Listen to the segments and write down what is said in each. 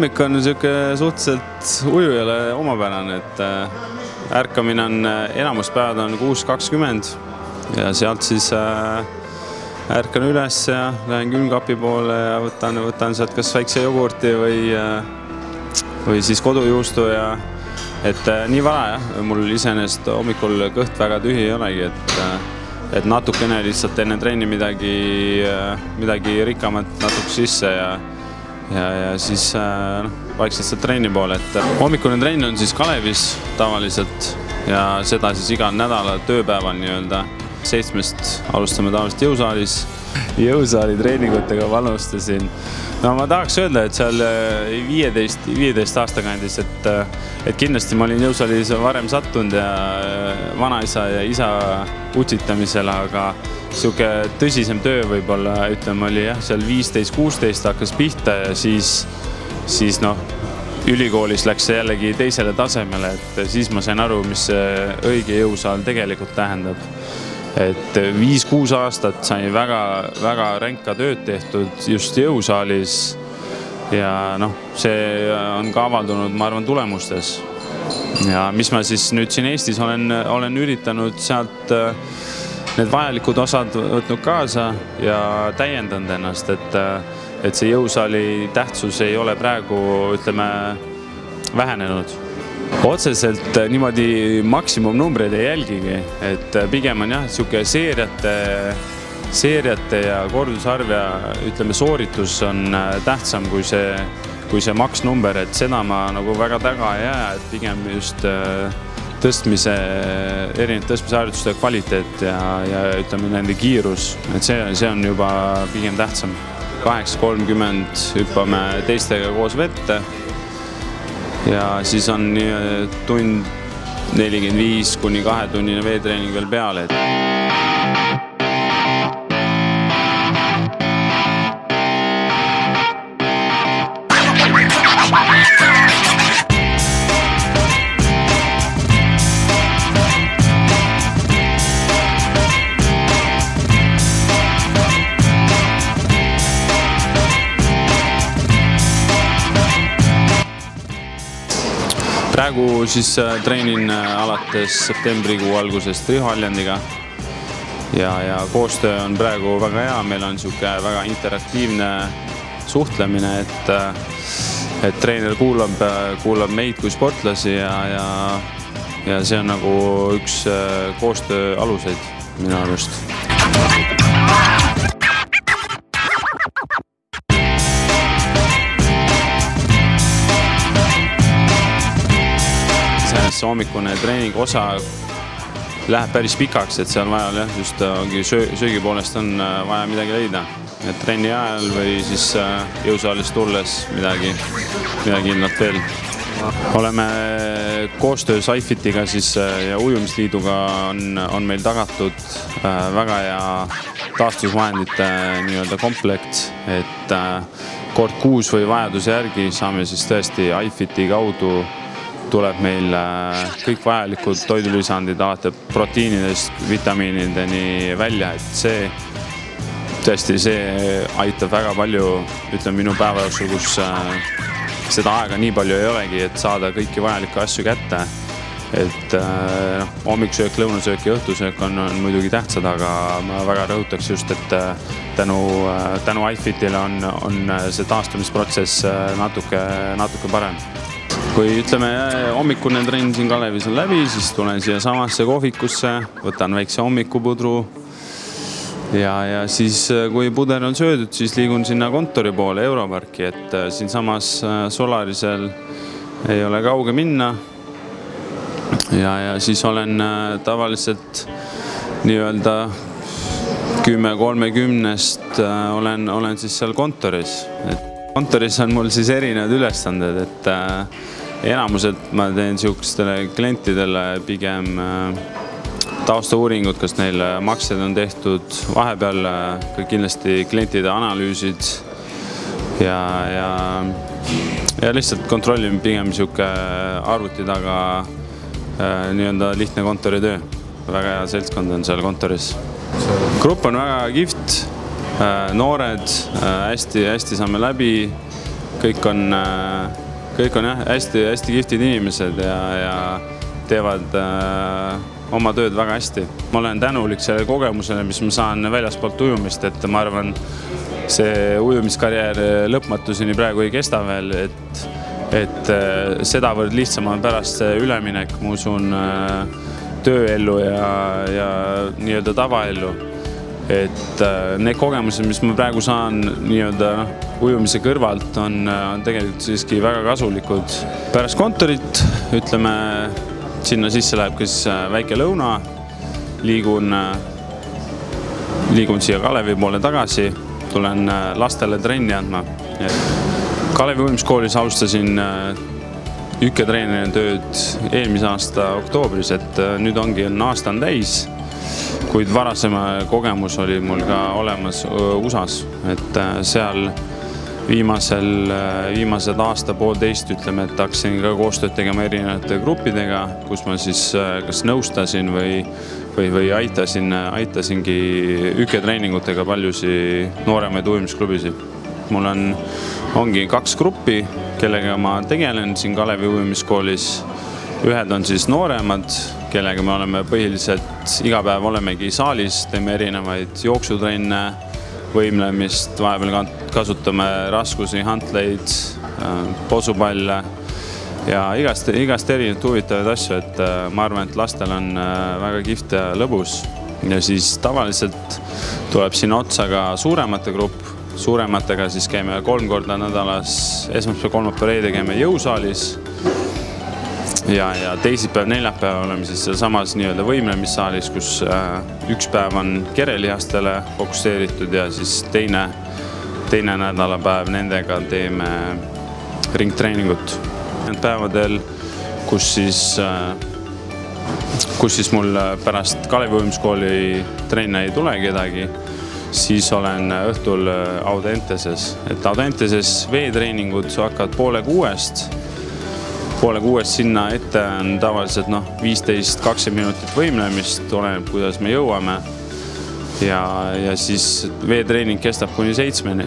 Hommik on suhteliselt ujujale omapärane, et ärkamine on enamus päevad on 6:20 ja sealt siis ärkan üles ja lähen külmkapi poole ja võtan sealt kas väikse jogurti või siis kodujuustu ja et nii vara jah, mul iseenesest hommikul kõht väga tühi ei olegi, et natukene lihtsalt enne trenni midagi rikkamat natuke sisse ja siis vaikselt sealt trenni poole, et hommikune trenn on siis Kalevis tavaliselt ja seda siis igal nädala tööpäeval nii-öelda 7-st alustame tavaliselt jõusaalis. Jõusaali treeningutega panustasin. No ma tahaks öelda, et seal 15 aasta kandis, et kindlasti ma olin jõusaalis varem sattunud ja vanaisa ja isa utsitamisel, aga siuke tõsisem töö võib-olla, ütleme, oli jah, seal 15-16 hakkas pihta ja siis noh, ülikoolis läks see jällegi teisele tasemele, et siis ma sain aru, mis see õige jõusaal tegelikult tähendab. Et 5-6 aastat sai väga ränka tööd tehtud just jõusaalis ja noh, see on ka avaldunud, ma arvan, tulemustes. Ja mis ma siis nüüd siin Eestis olen üritanud sealt need vajalikud osad võtnud kaasa ja täiendanud ennast, et see jõusaali tähtsus ei ole praegu, ütleme, vähenenud. Otseselt niimoodi maksimumnumbreid ei jälgigi, et pigem on jah, siuke seeriate ja kordusarv ja ütleme, sooritus on tähtsam kui see maksnumber, et seda ma nagu väga taga ei jää, et pigem just erinevate tõstmisharjutuste kvaliteet ja ütleme nende kiirus, et see on juba pigem tähtsam. 8:30 hüppame teistega koos vette. Ja siis on tund 45 kuni 2-tunnine veetreening veel peale. Praegu siis treenin alates septembrikuu algusest Riho Aljandiga ja koostöö on praegu väga hea, meil on siuke väga interaktiivne suhtlemine, et treener kuulab meid kui sportlasi ja see on nagu üks koostöö aluseid minu arust. Hommikune treening osa läheb päris pikaks, et seal vaja just söögi poolest on vaja midagi leida. Et trenni ajal või siis jõusaalist tulles midagi ilmselt veel. Oleme koostöös iFitiga ja Ujumisliiduga on meil tagatud väga hea taastusvahendite nii-öelda komplekt, et kord kuus või vajaduse järgi saame siis tõesti iFiti kaudu tuleb meil kõik vajalikud toidulisandid alati proteiinidest, vitamiinideni välja, et see tõesti aitab väga palju, ütleme minu päeva jooksul, kus seda aega nii palju ei olegi, et saada kõiki vajalikke asju kätte. Et hommikusöök, lõunasöök ja õhtusöök on muidugi tähtsad, aga ma väga rõhutaks just, et tänu iFitile on see taastumisprotsess natuke parem. Kui ütleme hommikune trenn siin Kalevis on läbi, siis tulen siia samasse kohvikusse, võtan väikse hommikupudru ja siis kui puder on söödud, siis liigun sinna kontori poole Europarki, et siin samas Solarisel ei ole kauge minna ja siis olen tavaliselt nii-öelda 10:30 olen siis seal kontoris. Kontoris on mul siis erinevad ülesanded, et enamuselt ma teen siukestele klientidele pigem taustauuringud, kas neil maksed on tehtud, vahepeal kindlasti klientide analüüsid ja lihtsalt kontrollime pigem siuke arvuti taga nii-öelda lihtne kontoritöö. Väga hea seltskond on seal kontoris. Grupp on väga kihvt, noored, hästi saame läbi kõik on jah, hästi kihvtid inimesed ja teevad oma tööd väga hästi. Ma olen tänulik selle kogemusele, mis ma saan väljaspoolt ujumist, et ma arvan, see ujumiskarjäär lõpmatuseni praegu ei kesta veel, et sedavõrd lihtsam on pärast see üleminek, ma usun, tööellu ja nii-öelda tavaellu. Et need kogemused, mis ma praegu saan nii-öelda ujumise kõrvalt, on tegelikult siiski väga kasulikud. Pärast kontorit, ütleme, sinna sisse läheb ka siis väike lõuna, liigun siia Kalevi poole tagasi, tulen lastele trenni andma. Kalevi ujumiskoolis alustasin ükketreenerina tööd eelmise aasta oktoobris, et nüüd aasta on täis, kuid varasema kogemus oli mul ka olemas USAs, et seal viimased aasta-poolteist, ütleme, et hakkasin ka koostööd tegema erinevate gruppidega, kus ma siis kas nõustasin või aitasingi ükketreeningutega paljusi nooremaid ujumisklubisid. Mul ongi 2 gruppi, kellega ma tegelen siin Kalevi ujumiskoolis. Ühed on siis nooremad, kellega me oleme põhiliselt iga päev olemegi saalis, teeme erinevaid jooksutrenne, võimlemist, vahepeal kasutame raskusi, hantleid, posupalle ja igast erinevaid huvitavaid asju, et ma arvan, et lastel on väga kihvt ja lõbus. Ja siis tavaliselt tuleb siin otsa ka suuremate grupp. Suurematega siis käime 3 korda nädalas, esmaspäev, kolmapäev, reede käime jõusaalis ja teisipäev, neljapäev oleme siis samas nii-öelda võimlemissaalis, kus üks päev on kerelihastele fokusseeritud ja siis teine nädalapäev nendega teeme ringtreeningut. Need päevadel, kus siis mul pärast Kalevi ujumiskooli trenne ei tule kedagi, siis olen õhtul Audenteses. Et Audenteses veetreeningud hakkavad 5:30. 5:30 sinna ette on tavaliselt 15-20 minutit võimlemist, oleneb, kuidas me jõuame. Ja siis veetreening kestab kuni 7-ni.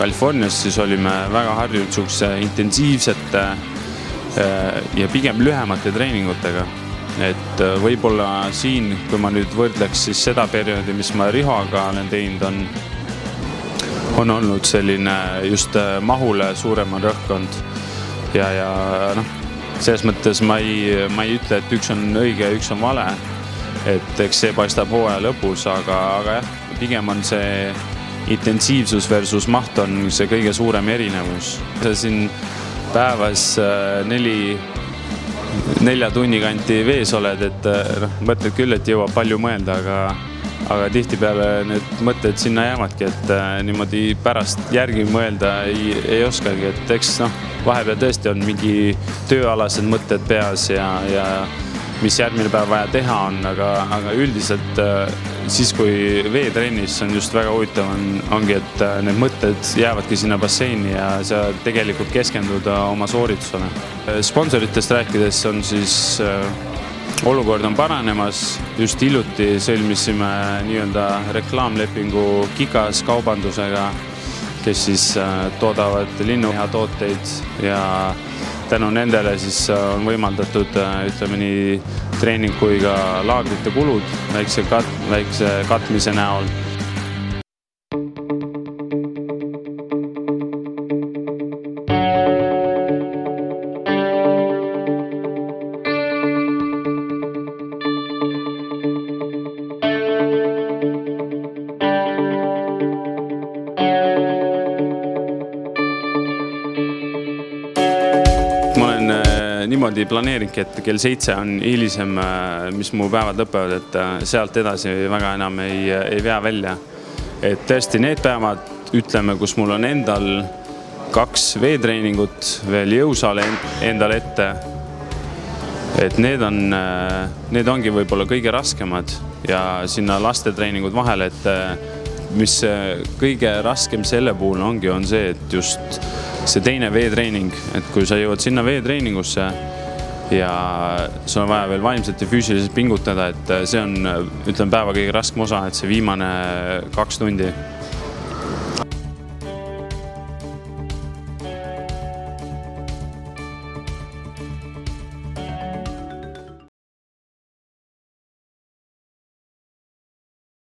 Californias siis olime väga harjunud niisuguse intensiivsete ja pigem lühemate treeningutega. Et võib-olla siin, kui ma nüüd võrdleks siis seda perioodi, mis ma Rihoga olen teinud, on olnud selline just mahule suurema rõhkkond. Ja selles mõttes ma ei ütle, et üks on õige ja üks on vale. Et eks see paistab hooaja lõpus, aga jah, pigem on see intensiivsus versus maht on see kõige suurem erinevus. Siin päevas 4 tunni kanti vees oled, et mõtled küll, et jõuab palju mõelda, aga tihtipeale need mõtted sinna jäävadki, et niimoodi pärast järgi mõelda ei oskagi, et eks vahepeal tõesti on mingi tööalased mõtted peas ja mis järgmine päev vaja teha on, aga üldiselt siis, kui veetrennis on just väga huvitav, ongi, et need mõtted jäävadki sinna basseini ja sa tegelikult keskendud oma sooritusele. Sponsoritest rääkides on siis olukord on paranemas. Just hiljuti sõlmisime nii-öelda reklaamlepingu Kikas kaubandusega, kes siis toodavad linnuliha tooteid ja tänu nendele siis on võimaldatud, ütleme nii, treening kui ka laagrite kulud väikse katmise näol. Niimoodi planeeringi, et kell 7 on hilisem, mis mu päevad lõpevad, et sealt edasi väga enam ei vea välja. Et tõesti need päevad, ütleme, kus mul on endal 2 veetreeningut, veel jõusaale endal ette et need ongi võib-olla kõige raskemad ja sinna lastetreeningud vahele, et mis kõige raskem selle puhul on see, et just see teine veetreening, et kui sa jõuad sinna veetreeningusse ja sul on vaja veel vaimselt ja füüsiliselt pingutada, et see on, ütlen, päeva kõige raskem osa, et see viimane 2 tundi.